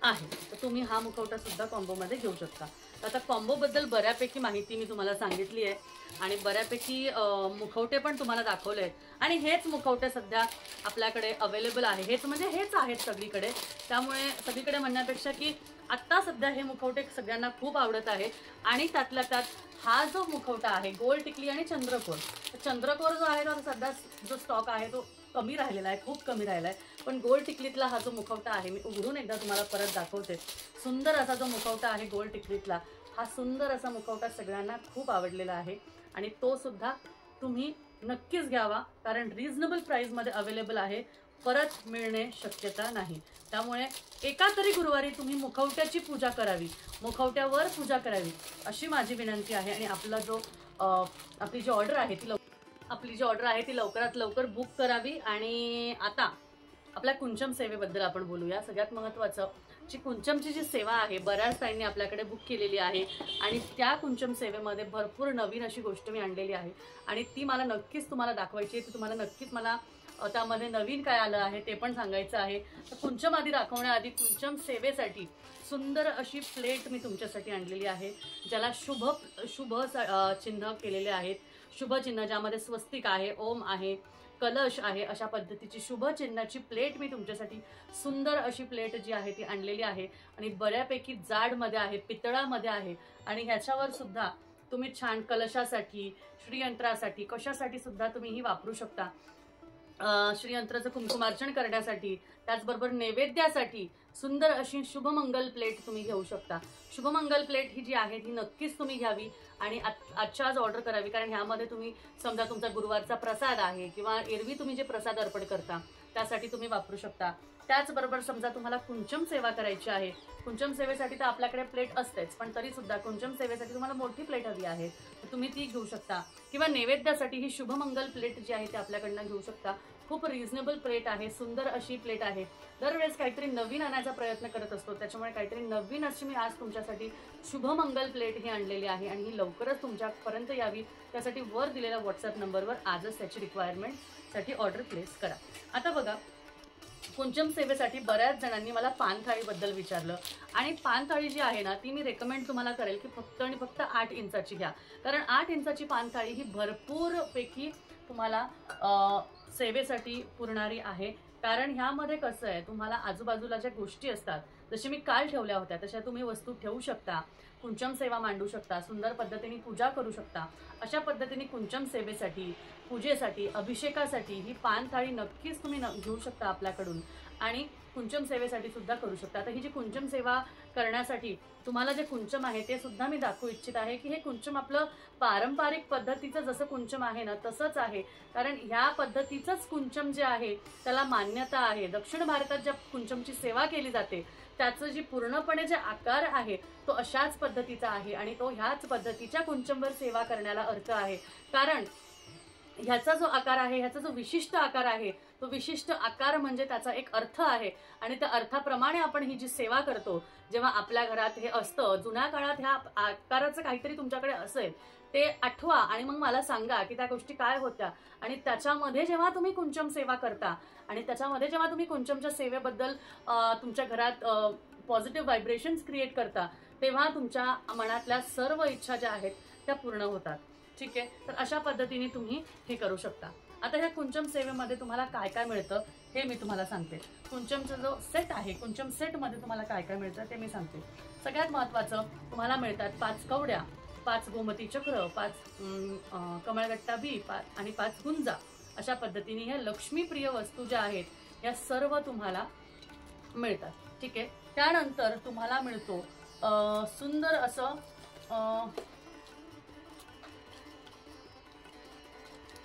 आहे, तर तुम्ही हा मुखवटा सुद्धा कॉम्बो मध्ये घेऊ शकता। आता कॉम्बो बद्दल बऱ्यापैकी माहिती मी तुम्हाला सांगितली आहे आणि बऱ्यापैकी मुखवटे पण तुम्हाला दाखवले आहेत आणि हेच मुखवटे सध्या आपल्याकडे अवेलेबल आहे। हेच म्हणजे हेच आहेत सगळीकडे, त्यामुळे सगळीकडे म्हणण्यापेक्षा की आता सध्या हे मुखवटे सगळ्यांना खूप आवडत आहे। आणि त्यातल्या त्यात हा जो मुखवटा आहे गोल टिकली आणि चंद्रकोर जो आहे तो सध्या जो स्टॉक आहे तो कमी राहिलेला आहे, खूप कमी राहिला आहे। पण गोल टिकलीतला हा जो मुखवटा आहे मी उघडून एकदा तुम्हाला परत दाखवते। सुंदर असा जो मुखवटा आहे गोल टिकलीतला, हा सुंदर असा मुखवटा सगळ्यांना खूप आवडलेला आहे आणि तो सुद्धा तुम्ही नक्कीच घ्यावा, कारण रिझनेबल प्राइस मध्ये अवेलेबल आहे, परत मिळणे शक्यता नाही। त्यामुळे एका तरी गुरुवारी तुम्ही मुखवट्याची पूजा करावी, मुखवट्यावर पूजा करावी अशी माझी विनंती आहे। आणि आपला जो आपली जी ऑर्डर आहे ती लवकरात लवकर बुक करावी। आणि आता आपल्या कुंचम सेवेबद्दल आपण बोलूया। सगळ्यात महत्त्वाचं जी कुंचमची जी सेवा आहे, बऱ्याच ताईंनी आपल्याकडे बुक केलेली आहे आणि त्या कुंचम सेवेमध्ये भरपूर नवीन अशी गोष्ट मी आणलेली आहे आणि ती मला नक्कीच तुम्हाला दाखवायची आहे। ती तुम्हाला नक्कीच मला त्यामध्ये नवीन काय आलं आहे ते पण सांगायचं आहे। तर कुंचम आधी दाखवण्याआधी कुंचम सेवेसाठी सुंदर अशी प्लेट मी तुमच्यासाठी आणलेली आहे, ज्याला शुभ चिन्ह केलेले आहेत, शुभ चिन्ह ज्यामध्ये स्वस्तिक आहे, ओम आहे, कलश आहे, अशा पद्धतीची शुभ चिन्हाची प्लेट मी तुमच्यासाठी सुंदर अशी प्लेट जी आहे ती आणलेली आहे आणि बऱ्यापैकी जाडमध्ये आहे, पितळामध्ये आहे आणि ह्याच्यावर सुद्धा तुम्ही छान कलशासाठी, श्रीयंत्रासाठी, कशासाठी सुद्धा तुम्ही ही वापरू शकता। श्रीयंत्राचं कुंकुमार्चन करण्यासाठी, त्याचबरोबर नैवेद्यासाठी सुंदर अशी शुभमंगल प्लेट तुम्ही घेऊ शकता। शुभमंगल प्लेट ही जी आहे ती नक्कीच तुम्ही घ्यावी आणि आजच्या आज ऑर्डर करावी, कारण ह्यामध्ये तुम्ही समजा तुमचा गुरुवारचा प्रसाद आहे किंवा एरवी तुम्ही जे प्रसाद अर्पण करता त्यासाठी तुम्ही वापरू शकता। त्याचबरोबर समजा तुम्हाला कुंचम सेवा करायची आहे, कुंचम सेवेसाठी तर आपल्याकडे प्लेट असतेच, पण तरी सुद्धा कुंचम सेवेसाठी तुम्हाला मोठी प्लेट हवी आहे तर तुम्ही ती घेऊ शकता, किंवा नैवेद्यासाठी ही शुभमंगल प्लेट जी आहे ती आपल्याकडनं घेऊ शकता। खूप रिझनेबल प्लेट आहे, सुंदर अशी प्लेट आहे। दरवेळेस काहीतरी नवीन आणायचा प्रयत्न करत असतो, त्याच्यामुळे काहीतरी नवीन अशी मी आज तुमच्यासाठी शुभमंगल प्लेट ही आणलेली आहे आणि ही लवकरच तुमच्यापर्यंत यावी त्यासाठी वर दिलेल्या व्हॉट्सअप नंबरवर आजच त्याची रिक्वायरमेंटसाठी ऑर्डर प्लेस करा। आता बघा, कुंचम सेवेसाठी बऱ्याच जणांनी मला पान थाळीबद्दल विचारलं आणि पान थाळी जी आहे ना ती मी रेकमेंड तुम्हाला करेल की फक्त आणि फक्त 8 इंचाची घ्या, कारण 8 इंचाची पान थाळी ही भरपूर पैकी तुम्हाला सेवेसाठी पुरणारी आहे। कारण ह्यामध्ये कसं आहे, तुम्हाला आजूबाजूला ज्या गोष्टी असतात, जशी मी काल ठेवल्या होत्या तशा तुम्ही वस्तू ठेवू शकता, कुंचम सेवा मांडू शकता, सुंदर पद्धतीने पूजा करू शकता। अशा पद्धतीने कुंचम सेवेसाठी, पूजेसाठी, अभिषेकासाठी ही पान थाळी नक्कीच तुम्ही घेऊ शकता आपल्याकडून आणि कुंचम सेवेसाठी सुद्धा करू शकता। आता ही जी कुंचम सेवा करण्यासाठी तुम्हाला जे कुंचम आहे ते सुद्धा मी दाखवू इच्छित आहे की हे कुंचम आपलं पारंपरिक पद्धतीचं जसं कुंचम आहे ना तसंच आहे, कारण ह्या पद्धतीचंच कुंचम जे आहे त्याला मान्यता आहे। दक्षिण भारतात ज्या कुंचमची सेवा केली जाते त्याचं जी पूर्णपणे जे आकार आहे तो अशाच पद्धतीचा आहे आणि तो ह्याच पद्धतीच्या कुंचमवर सेवा करण्याला अर्थ आहे, कारण ह्याचा जो आकार आहे, ह्याचा जो विशिष्ट आकार आहे, तो विशिष्ट आकार म्हणजे त्याचा एक अर्थ आहे आणि त्या अर्थाप्रमाणे आपण ही जी सेवा करतो, जेव्हा आपल्या घरात हे असतं, जुन्या काळात ह्या आकाराचं काहीतरी तुमच्याकडे असेल ते आठवा आणि मग मला सांगा की त्या गोष्टी काय होत्या आणि त्याच्यामध्ये जेव्हा तुम्ही कुंचम सेवा करता आणि त्याच्यामध्ये जेव्हा तुम्ही कुंचमच्या सेवेबद्दल तुमच्या घरात पॉझिटिव्ह व्हायब्रेशन्स क्रिएट करता तेव्हा तुमच्या मनातल्या सर्व इच्छा ज्या आहेत त्या पूर्ण होतात। ठीक आहे, तर अशा पद्धतीने तुम्ही हे करू शकता। आता ह्या कुंचम सेवेमध्ये तुम्हाला काय काय मिळतं हे मी तुम्हाला सांगते। कुंचमचा जो सेट आहे, कुंचम सेटमध्ये तुम्हाला काय काय मिळतं ते मी सांगते। सगळ्यात महत्त्वाचं तुम्हाला मिळतात 5 कवड्या, 5 गोमती चक्र, 5 कमळगट्टा बी आणि 5 गुंजा। अशा पद्धतीने ह्या लक्ष्मीप्रिय वस्तू ज्या आहेत या सर्व तुम्हाला मिळतात। ठीक आहे, त्यानंतर तुम्हाला मिळतो सुंदर असं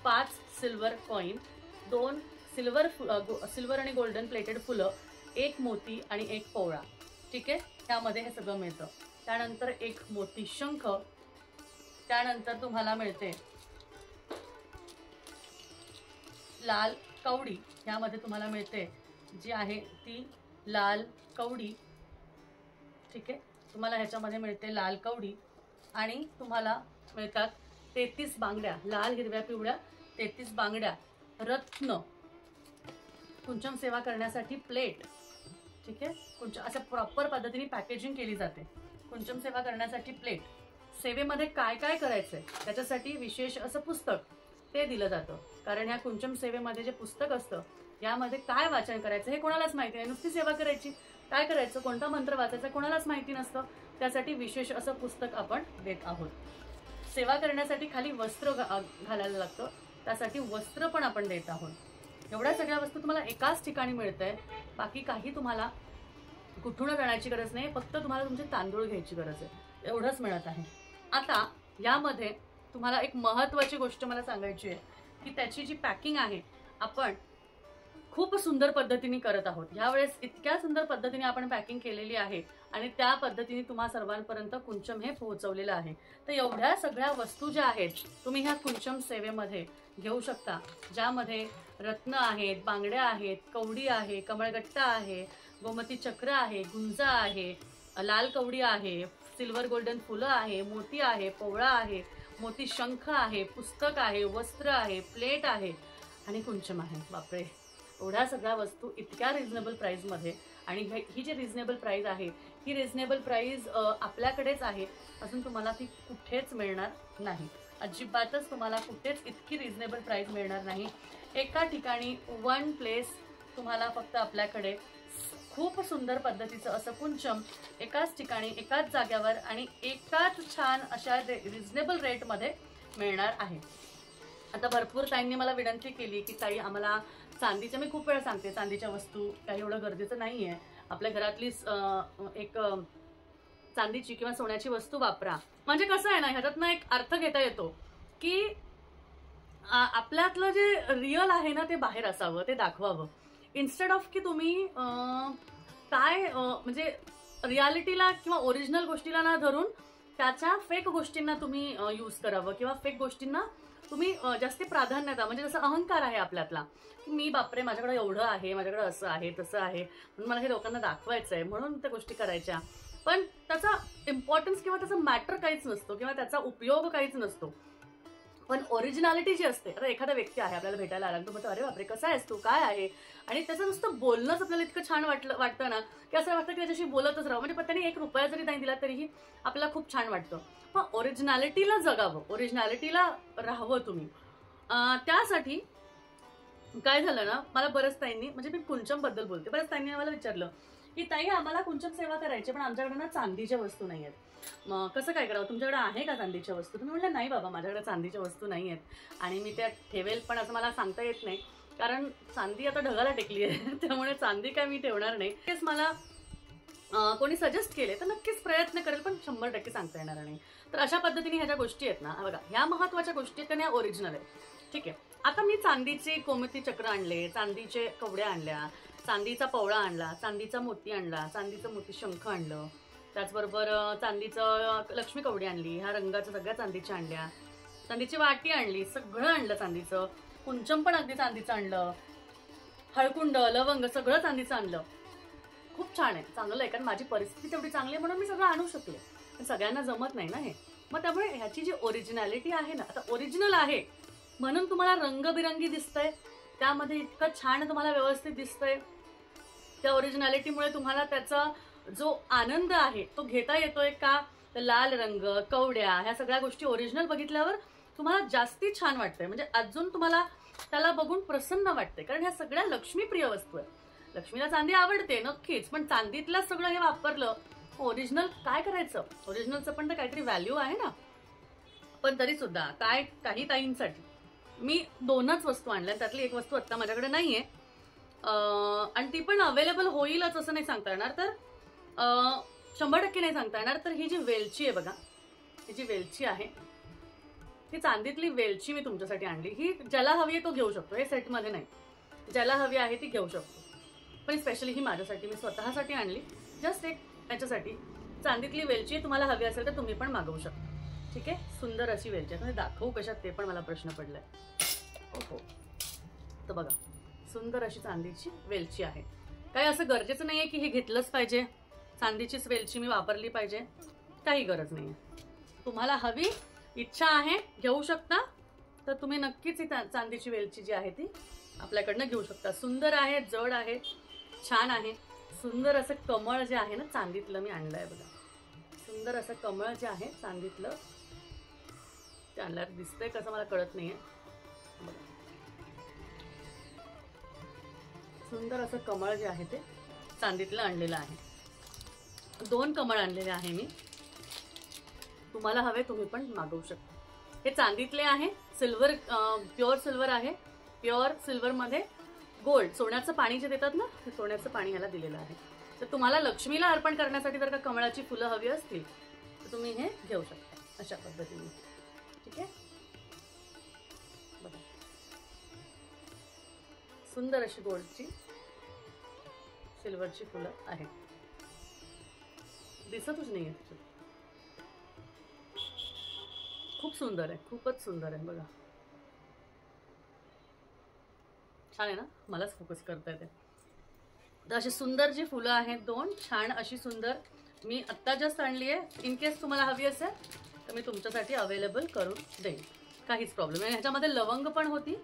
5 सिल्वर कॉइन, 2 सिल्वर आणि गोल्डन प्लेटेड फुलं, 1 मोती आणि 1 पोवळा। ठीक आहे, त्यामध्ये हे सगळं मिळतं। त्यानंतर 1 मोती शंख, त्यानंतर तुम्हाला मिळते लाल कवडी, ह्यामध्ये तुम्हाला मिळते जी आहे ती लाल कवडी। ठीक आहे, तुम्हाला ह्याच्यामध्ये मिळते लाल कवडी आणि तुम्हाला मिळतात 33 बांगड्या, लाल हिरव्या पिवळ्या 33 बांगड्या, रत्न, कुंचम सेवा करण्यासाठी प्लेट। ठीक आहे, कुंचम असं प्रॉपर पद्धतीने पॅकेजिंग केली जाते। कुंचम सेवा करण्यासाठी प्लेट, सेवेमध्ये काय काय करायचंय त्याच्यासाठी विशेष असं पुस्तक ते दिलं जातं, कारण ह्या कुंचम सेवेमध्ये जे पुस्तक असतं यामध्ये काय वाचन करायचं हे कोणालाच माहिती नाही, नुसती सेवा करायची, काय करायचं, कोणता मंत्र वाचायचा कोणालाच माहिती नसतं, त्यासाठी विशेष असं पुस्तक आपण देत आहोत। सेवा करण्यासाठी खाली वस्त्र घालायला लागतं, त्यासाठी वस्त्र पण आपण देत आहोत। एवढ्या सगळ्या वस्तू तुम्हाला एकाच ठिकाणी मिळतंय, बाकी काही तुम्हाला कुठून जाण्याची गरज नाही, फक्त तुम्हाला तुमचे तांदूळ घ्यायची गरज आहे, एवढंच मिळत आहे। आता यामध्ये तुम्हाला एक महत्त्वाची गोष्ट मला सांगायची आहे की त्याची जी पॅकिंग आहे आपण खूप सुंदर पद्धतीने करत आहोत। यावेळेस इतक्या सुंदर पद्धतीने आपण पॅकिंग केलेली आहे आणि त्या पद्धतीने तुम्हा सर्वांपर्यंत कुंचम हे पोहोचवलेलं आहे। तर एवढ्या सगळ्या वस्तू ज्या आहेत तुम्ही ह्या कुंचम सेवेमध्ये घेऊ शकता, ज्यामध्ये रत्न आहेत, बांगड्या आहेत, कवडी आहे, कमळगट्टा आहे, गोमती चक्र आहे, गुंजा आहे, लाल कवडी आहे, सिल्वर गोल्डन फुलं आहे, मोती आहे, पोवळा आहे, मोती शंख आहे, पुस्तक आहे, वस्त्र आहे, प्लेट आहे आणि कुंचम आहे। बापरे, एवढ्या सगळ्या वस्तू इतक्या रिझनेबल प्राईजमध्ये, आणि ही जी रिझनेबल प्राईज आहे ही रिझनेबल प्राईज आपल्याकडेच आहे, अजून तुम्हाला ती कुठेच मिळणार नाही, अजिबातच तुम्हाला कुठेच इतकी रिझनेबल प्राईज मिळणार नाही। एका ठिकाणी वन प्लेस तुम्हाला फक्त आपल्याकडे खूप सुंदर पद्धतीचं असं कुंचम एकाच ठिकाणी एकाच जाग्यावर आणि एकाच छान अशा रिझनेबल रेटमध्ये मिळणार आहे। आता भरपूर ताईंनी मला विनंती केली की ताई आम्हाला चांदीच्या, मी खूप वेळा सांगते चांदीच्या वस्तू काही एवढं गरजेचं नाही आहे, आपल्या घरातली एक चांदीची किंवा सोन्याची वस्तू वापरा. म्हणजे कसं आहे ना, ह्याच्यातनं एक अर्थ घेता येतो की आपल्यातलं जे रिअल आहे ना ते बाहेर असावं, ते दाखवावं, इन्स्टेड ऑफ की तुम्ही काय म्हणजे रियालिटीला किंवा ओरिजिनल गोष्टीला ना धरून त्याच्या फेक गोष्टींना तुम्ही यूज करावं किंवा फेक गोष्टींना तुम्ही जास्ती प्राधान्य द्या. म्हणजे जसं अहंकार आहे आपल्यातला की मी बापरे माझ्याकडे एवढं आहे, माझ्याकडे असं आहे तसं आहे, म्हणून मला हे लोकांना दाखवायचं आहे म्हणून त्या गोष्टी करायच्या. पण त्याचा इम्पॉर्टन्स किंवा त्याचा मॅटर काहीच नसतो किंवा त्याचा उपयोग काहीच नसतो. पण ओरिजिनॅलिटी जी असते, आता एखादा व्यक्ती आहे आपल्याला भेटायला आला, तो म्हणतो अरे बापरे कसा आहेस तू, काय आहे, आणि त्याचं नुसतं बोलणंच आपल्याला इतकं छान वाटतं ना की असं वाटतं की त्याच्याशी बोलतच राहावं. म्हणजे त्याने 1 रुपया जरी नाही दिला तरीही आपल्याला खूप छान वाटतं. मग ओरिजिनॅलिटीला जगावं, ओरिजिनॅलिटीला राहावं तुम्ही. त्यासाठी काय झालं ना, मला बऱ्याच ताईंनी, म्हणजे मी कुंचम बद्दल बोलते, बऱ्याच ताईंनी मला विचारलं की ताई आम्हाला कुंचम सेवा करायची पण आमच्याकडे ना चांदीच्या वस्तू नाही आहेत, मग कसं काय करावं, तुमच्याकडे आहे का चांदीच्या वस्तू? तुम्ही म्हटलं नाही बाबा माझ्याकडे चांदीच्या वस्तू नाही आहेत आणि मी त्या ठेवेल पण असं मला सांगता येत नाही, कारण चांदी आता ढगाला टेकली आहे त्यामुळे चांदी काय मी ठेवणार नाही. तेच मला कोणी सजेस्ट केले तर नक्कीच प्रयत्न करेल, पण 100% सांगता येणार नाही. तर अशा पद्धतीने ह्या ज्या गोष्टी आहेत ना, बघा ह्या महत्त्वाच्या गोष्टी आहेत, त्या ओरिजिनल आहेत. ठीक आहे, आता मी चांदीचे कोमती चक्र आणले, चांदीचे कवड्या आणल्या, चांदीचा पवळा आणला, चांदीचा मोती आणला, चांदीचं मोती शंख आणलं, त्याचबरोबर चांदीचं लक्ष्मी कवडी आणली, ह्या रंगाच्या सगळ्या चांदीच्या आणल्या, चांदीची वाटी आणली, सगळं आणलं चांदीचं, कुंचम पण अगदी चांदीचं आणलं, हळकुंड लवंग सगळं चांदीचं आणलं. खूप छान आहे, चांगलं आहे, कारण माझी परिस्थिती तेवढी चांगली आहे म्हणून मी सगळं आणू शकले. पण सगळ्यांना जमत नाही ना हे. मग त्यामुळे ह्याची जी ओरिजिनॅलिटी आहे ना, आता ओरिजिनल आहे म्हणून तुम्हाला रंगबिरंगी दिसतंय, त्यामध्ये इतकं छान तुम्हाला व्यवस्थित दिसतंय, त्या ओरिजिनॅलिटीमुळे तुम्हाला त्याचा जो आनंद आहे तो घेता येतोय का. लाल रंग, कवड्या, ह्या सगळ्या गोष्टी ओरिजिनल बघितल्यावर तुम्हाला जास्ती छान वाटतंय, म्हणजे अजून तुम्हाला त्याला बघून प्रसन्न वाटते, कारण ह्या सगळ्या लक्ष्मीप्रिय वस्तू आहेत. लक्ष्मीला चांदी आवडते नक्कीच, पण चांदीतलं सगळं हे वापरलं, ओरिजिनल काय करायचं, ओरिजिनलचं पण तर काहीतरी व्हॅल्यू आहे ना. पण तरी सुद्धा काय काही ताईंसाठी मी 2च वस्तू आणल्या, त्यातली एक वस्तू आता माझ्याकडे नाहीये आणि ती पण अवेलेबल होईलच असं नाही सांगता येणार, तर 100% नाही सांगता येणार. तर ही जी वेलची आहे बघा, ही जी वेलची आहे ही चांदीतली वेलची मी तुमच्यासाठी आणली. ही ज्याला हवी आहे तो घेऊ शकतो, हे सेटमध्ये नाही, ज्याला हवी आहे ती घेऊ शकतो, पण स्पेशली ही माझ्यासाठी मी स्वतःसाठी आणली, जस्ट एक त्याच्यासाठी. चांदीतली वेलची तुम्हाला हवी असेल तर तुम्ही पण मागवू शकता. ठीक आहे, सुंदर अशी वेलची आहे, दाखवू कशात ते पण मला प्रश्न पडलाय. हो, तर बघा सुंदर अशी चांदीची वेलची आहे. काही असं गरजेचं नाहीये की हे घेतलंच पाहिजे, चांदीचीच वेलची मी वापरली पाहिजे, काही गरज नाहीये. तुम्हाला हवी, इच्छा आहे, घेऊ शकता, तर तुम्ही नक्कीच ही चांदीची वेलची जी आहे ती आपल्याकडनं घेऊ शकता. सुंदर आहे, जड आहे, छान आहे. सुंदर असं कमळ जे आहे ना चांदीतलं मी आणलंय बघा, सुंदर असं कमळ जे आहे चांदीतलं ते आणल्यावर दिसतंय कसं मला कळत नाहीये. सुंदर असं कमळ जे आहे ते चांदीतलं आणलेलं आहे. 2 कमळ आणलेले आहे मी, तुम्हाला हवे तुम्ही पण मागवू शकता. हे चांदीतले आहे, सिल्वर, प्युअर सिल्वर आहे. प्युअर सिल्वर मध्ये गोल्ड, सोन्याचं पाणी जे देतात ना, ते सोन्याचं पाणी ह्याला दिलेलं आहे. तर तुम्हाला लक्ष्मीला अर्पण करण्यासाठी जर का कमळाची फुलं हवी असतील तर तुम्ही हे घेऊ शकता अशा पद्धतीने. ठीक आहे, बघा सुंदर अशी गोल्डची सिल्वरची फुलं आहेत, दिसतच नाहीये, खूप सुंदर आहे, खूपच सुंदर आहे बघा, छान आहे ना, मलाच फोकस करता येते. तर अशी सुंदर जी फुलं आहेत 2 छान अशी सुंदर मी आत्ता जस्ट आणली आहे. इन केस तुम्हाला हवी असेल तर मी तुमच्यासाठी अवेलेबल करून देईन, काहीच प्रॉब्लेम नाही. ह्याच्यामध्ये लवंग पण होती,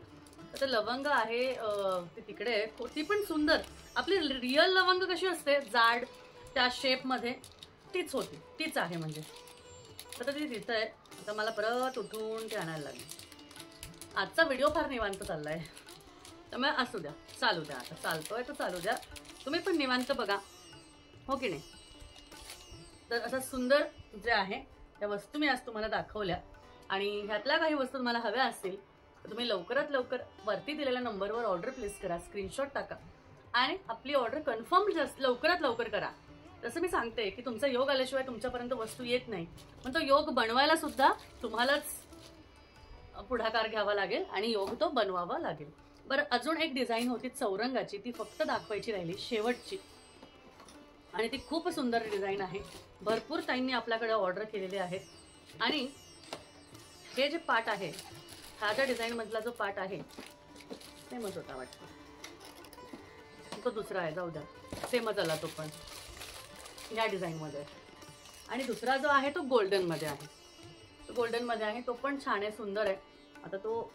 तर लवंग आहे ती तिकडे, ती पण सुंदर, आपली रिअल लवंग कशी असते जाड त्या शेपमध्ये, तीच होती, तीच आहे म्हणजे. तर ती तिथं आहे. आता मला परत उठून ते आणायला लागेल. आजचा व्हिडिओ फार निवांत चालला आहे, त्यामुळे असू द्या, चालू द्या, आता चालतोय तर चालू द्या, तुम्ही पण निवांत बघा, हो की नाही. तर असं सुंदर जे आहे त्या वस्तू मी आज तुम्हाला दाखवल्या, आणि ह्यातल्या काही वस्तू तुम्हाला हव्या असतील तर तुम्ही लवकरात लवकर वरती दिलेल्या नंबरवर ऑर्डर प्लेस करा, स्क्रीनशॉट टाका आणि आपली ऑर्डर कन्फर्म लवकरात लवकर करा. तसं मी सांगते की तुमचा योग आल्याशिवाय तुमच्यापर्यंत वस्तू येत नाही, पण तो योग बनवायला सुद्धा तुम्हालाच पुढाकार घ्यावा लागेल आणि योग तो बनवावा लागेल. बरं, अजून एक डिझाईन होती चौरंगाची, ती फक्त दाखवायची राहिली शेवटची, आणि ती खूप सुंदर डिझाईन आहे. भरपूर ताईंनी आपल्याकडे ऑर्डर केलेले आहेत. आणि हे जे पार्ट आहे, हा ज्या डिझाईन मधला जो पार्ट आहे सेमच होता वाटतं, तो दुसरा आहे, जाऊ द्या, सेमच आला तो पण या डिझाईन मध्ये. आणि दुसरा जो आहे तो गोल्डन मध्ये आहे, तो गोल्डन मध्ये आहे, तो पण छान आहे, सुंदर आहे. आता तो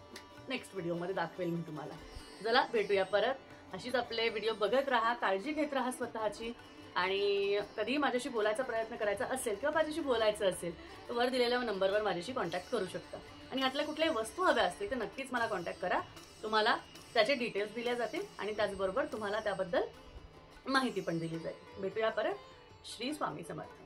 नेक्स्ट व्हिडिओ मध्ये दाखवेल मी तुम्हाला. चला भेटूया परत. अशीच आपले व्हिडिओ बघत राहा, काळजी घेत राहा स्वतःची. आणि कधीही माझ्याशी बोलायचा प्रयत्न करायचा असेल किंवा माझ्याशी बोलायचं असेल तर वर दिलेल्या नंबरवर माझ्याशी कॉन्टॅक्ट करू शकता. आणि यातल्या कुठल्याही वस्तू हव्या असतील तर नक्कीच मला कॉन्टॅक्ट करा. तुम्हाला त्याचे डिटेल्स दिले जातील आणि त्याचबरोबर तुम्हाला त्याबद्दल माहिती पण दिली जाईल. भेटूया परत. श्री स्वामी समर्थ.